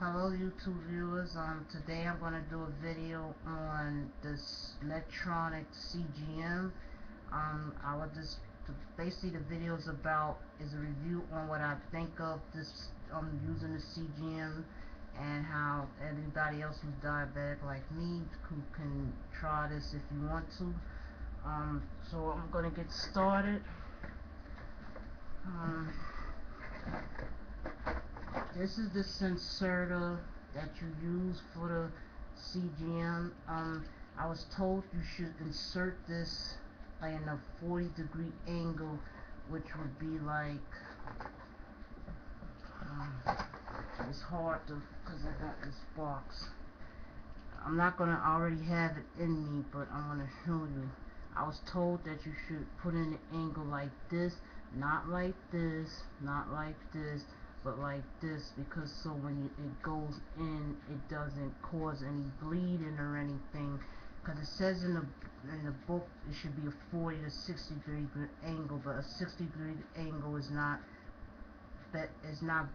Hello YouTube viewers, today I'm going to do a video on this electronic CGM. I would just, basically the video is about, is a review on what I think of this, using the CGM, and how anybody else who's diabetic like me who can try this if you want to. So I'm going to get started. Um, This is the sensor that you use for the CGM. I was told you should insert this in a 40-degree angle, which would be like, it's hard to, because I got this box. I'm not going to already have it in me, but I'm going to show you. I was told that you should put in an angle like this, not like this, not like this, but like this, because so when it goes in, it doesn't cause any bleeding or anything, because it says in the book it should be a 40 to 60 degree angle, but a 60-degree angle is not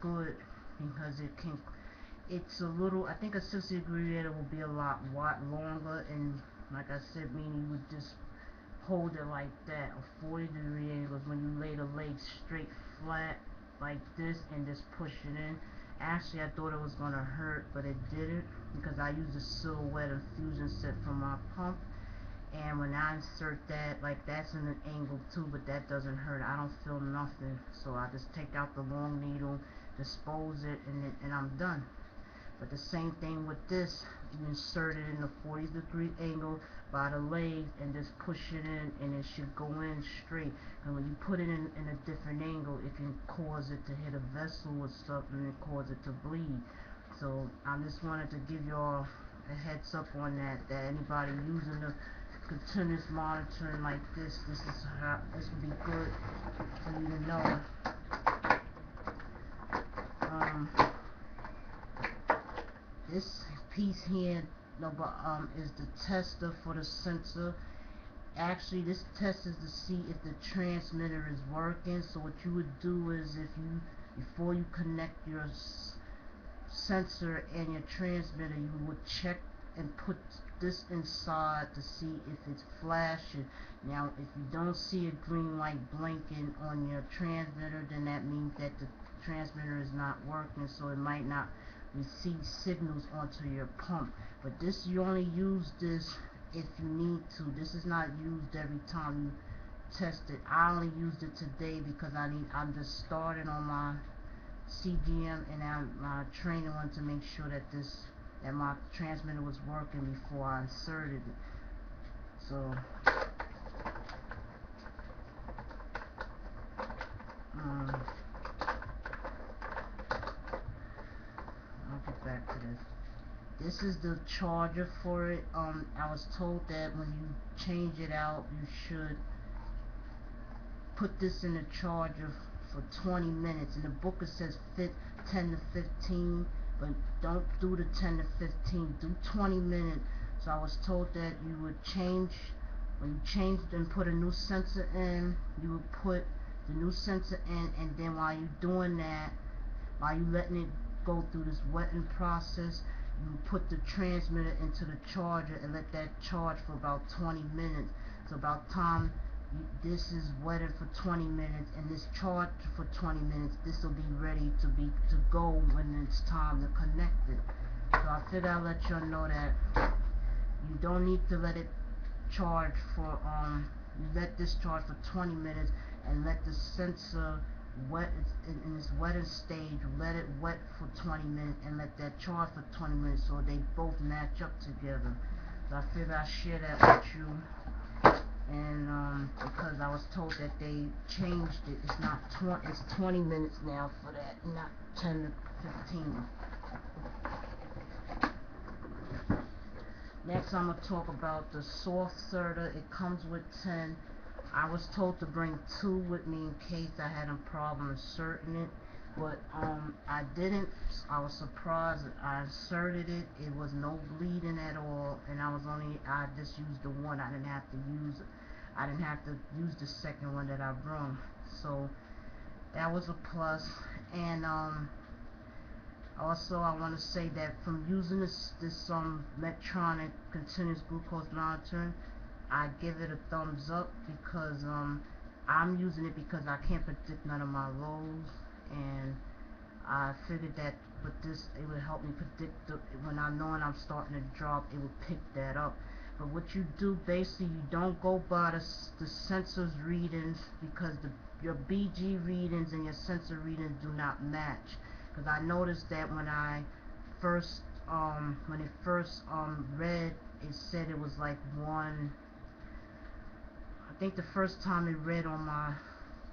good, because it's a little, I think a 60-degree angle will be a lot longer, and like I said, meaning you would just hold it like that. A 40-degree angle is when you lay the legs straight flat like this and just push it in. Actually, I thought it was gonna hurt, but it didn't, because I used a silhouette infusion set from my pump, and when I insert that, like, that's in an angle too, but that doesn't hurt. I don't feel nothing. So I just take out the long needle, dispose it, and I'm done. But the same thing with this, you insert it in the 40-degree angle by the leg and just push it in, and it should go in straight. And when you put it in a different angle, it can cause it to hit a vessel or something and cause it to bleed. So I just wanted to give y'all a heads up on that anybody using the continuous monitoring like this is how this would be good for you to know. Um, This piece here, is the tester for the sensor. Actually, this test is to see if the transmitter is working. So what you would do is, before you connect your sensor and your transmitter, you would check and put this inside to see if it's flashing. Now, if you don't see a green light blinking on your transmitter, then that means that the transmitter is not working, so it might not receive signals onto your pump. But this, you only use this if you need to. This is not used every time you test it. I only used it today because I'm just starting on my CGM, and my trainer wanted to make sure that my transmitter was working before I inserted it. So I'll get back to this. This is the charger for it. I was told that when you change it out, you should put this in the charger for 20 minutes. In the book it says 10 to 15, but don't do the 10 to 15, do 20 minutes. So I was told that you would when you changed and put a new sensor in, you would put the new sensor in, and then while you're doing that, while you're letting it go through this wetting process, you put the transmitter into the charger and let that charge for about 20 minutes. So about time this is wetted for 20 minutes and this charged for 20 minutes, this will be ready to go when it's time to connect it. So I figured I'll let y'all know that you don't need to let it charge for you let this charge for 20 minutes and let the sensor wet in its wetting stage. Let it wet for 20 minutes and let that charge for 20 minutes, so they both match up together. So I figured I'd share that with you. And because I was told that they changed it, it's not 20, it's 20 minutes now for that, not 10 to 15. Next, I'm going to talk about the soft inserter. It comes with 10. I was told to bring 2 with me in case I had a problem inserting it, but I didn't. I was surprised. I inserted it. It was no bleeding at all, and I just used the one. I didn't have to use the second one that I brought. So that was a plus. And Also, I want to say that from using this Medtronic continuous glucose monitoring, I give it a thumbs up because I'm using it because I can't predict none of my lows, and I figured that with this it would help me predict when I know when I'm starting to drop, it would pick that up. But what you do basically, you don't go by the sensor's readings, because your BG readings and your sensor readings do not match. Because I noticed that when first when it first read, it said it was like one. I think the first time it read on my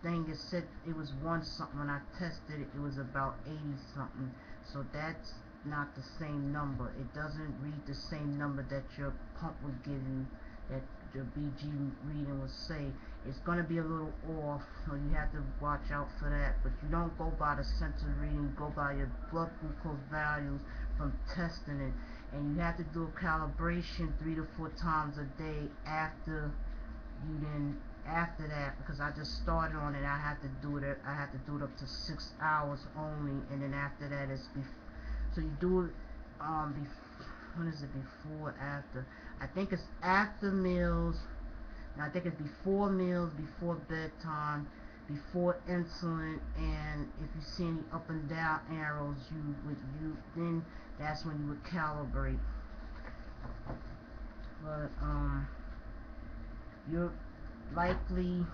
thing, it said it was one something. When I tested it, it was about 80 something. So that's not the same number. It doesn't read the same number that your pump would give you, that your BG reading would say. It's going to be a little off, so you have to watch out for that. But you don't go by the sensor reading, go by your blood glucose values from testing it. And you have to do a calibration 3 to 4 times a day after after that, because I just started on it. I had to do it up to 6 hours only, and then after that so you do it when is it, before, after? I think it's after meals, and I think it's before meals, before bedtime, before insulin, and if you see any up and down arrows, then that's when you would calibrate. But you're likely,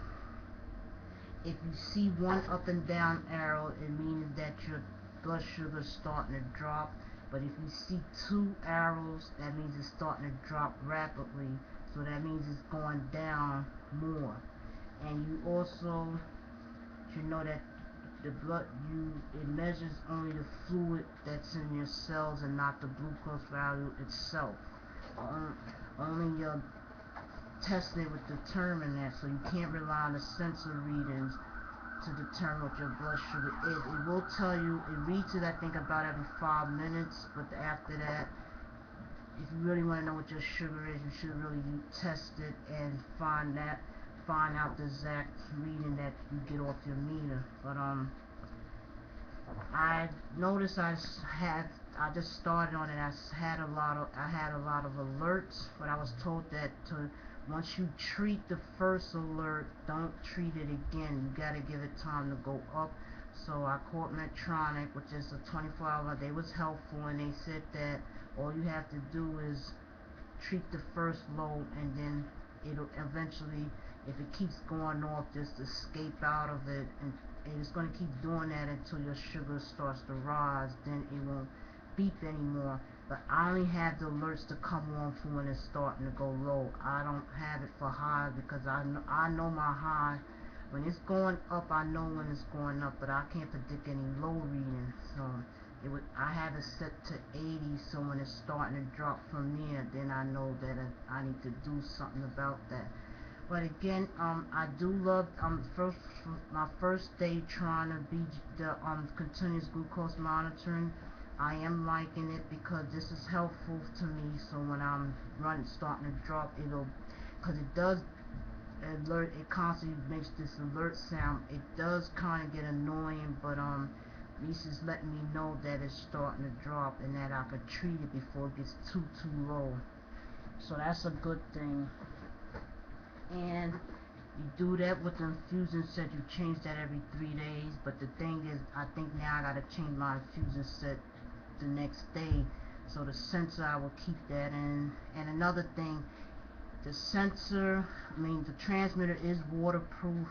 if you see one up and down arrow, it means that your blood sugar is starting to drop. But if you see 2 arrows, that means it's starting to drop rapidly. So that means it's going down more. And you also should know that the it measures only the fluid that's in your cells and not the glucose value itself. Only your testing it would determine that, so you can't rely on the sensor readings to determine what your blood sugar is. It will tell you, it reads it I think about every 5 minutes, but after that, if you really want to know what your sugar is, you should really test it and find out the exact reading that you get off your meter. But I noticed I just started on it. I had a lot of alerts, but I was told that once you treat the first alert, don't treat it again. You gotta give it time to go up. So I called Medtronic, which is a 24-hour. They was helpful, and they said that all you have to do is treat the first low, and then it'll eventually, if it keeps going off, just escape out of it, and it's going to keep doing that until your sugar starts to rise. Then it won't beep anymore. But I only have the alerts to come on for when it's starting to go low. I don't have it for high, because I know my high. When it's going up, I know when it's going up, but I can't predict any low reading. So I have it set to 80, so when it's starting to drop from there, then I know that I need to do something about that. But again, I do love my first day trying to be the continuous glucose monitoring. I am liking it because this is helpful to me. So when I'm starting to drop, because it does alert. It constantly makes this alert sound. It does kind of get annoying, but at least it's letting me know that it's starting to drop and that I could treat it before it gets too low. So that's a good thing. And you do that with the infusion set. You change that every 3 days, but the thing is, I think now I gotta change my infusion set the next day. So the sensor, I will keep that in. And another thing, the transmitter is waterproof.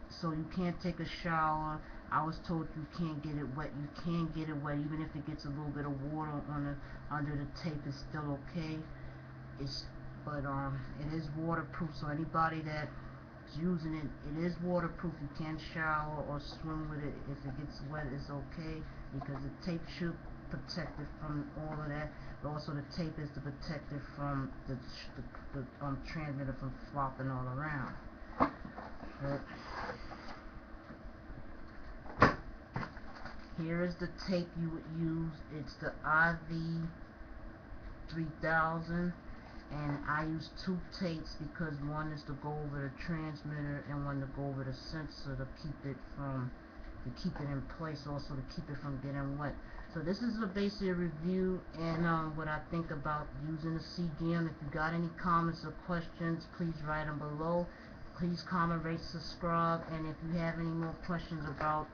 So you can't take a shower. I was told you can't get it wet. You can get it wet, even if it gets a little bit of water under the tape, it's still okay. But it is waterproof, so anybody that's using it, it is waterproof. You can shower or swim with it. If it gets wet, it's okay, because the tape should protect it from all of that. But also the tape is to protect it from the transmitter from flopping all around. But here is the tape you would use. It's the IV 3000, and I use 2 tapes because one is to go over the transmitter and one to go over the sensor to keep it in place, also to keep it from getting wet. So this is basically a review and what I think about using the CGM. If you got any comments or questions, please write them below. Please comment, rate, subscribe, and if you have any more questions about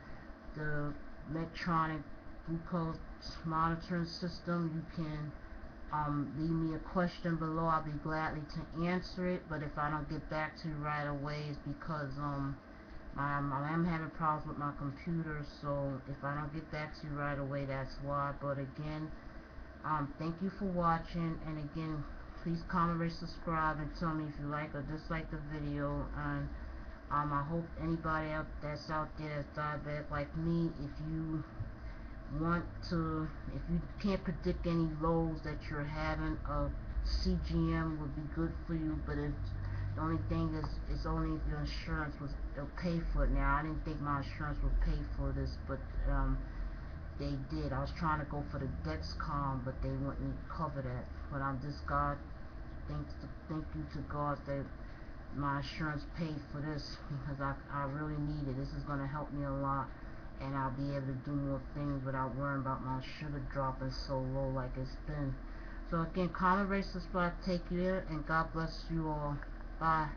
the electronic glucose monitoring system, you can leave me a question below. I'll be gladly to answer it, but if I don't get back to you right away, it's because I am having problems with my computer, so if I don't get back to you right away, that's why. But again, thank you for watching, and again, please comment, rate, subscribe, and tell me if you like or dislike the video. And I hope anybody out that's out there that's diabetic like me, if you want to, if you can't predict any lows that you're having, a CGM would be good for you. But if the only thing is, it's only if your insurance will pay for it. Now I didn't think my insurance would pay for this, but they did. I was trying to go for the Dexcom, but they wouldn't cover that. But I'm just God. Thank you to God that my insurance paid for this, because I really need it. This is going to help me a lot, and I'll be able to do more things without worrying about my sugar dropping so low like it's been. So again, comment, rate, subscribe, take care, and God bless you all. Bye.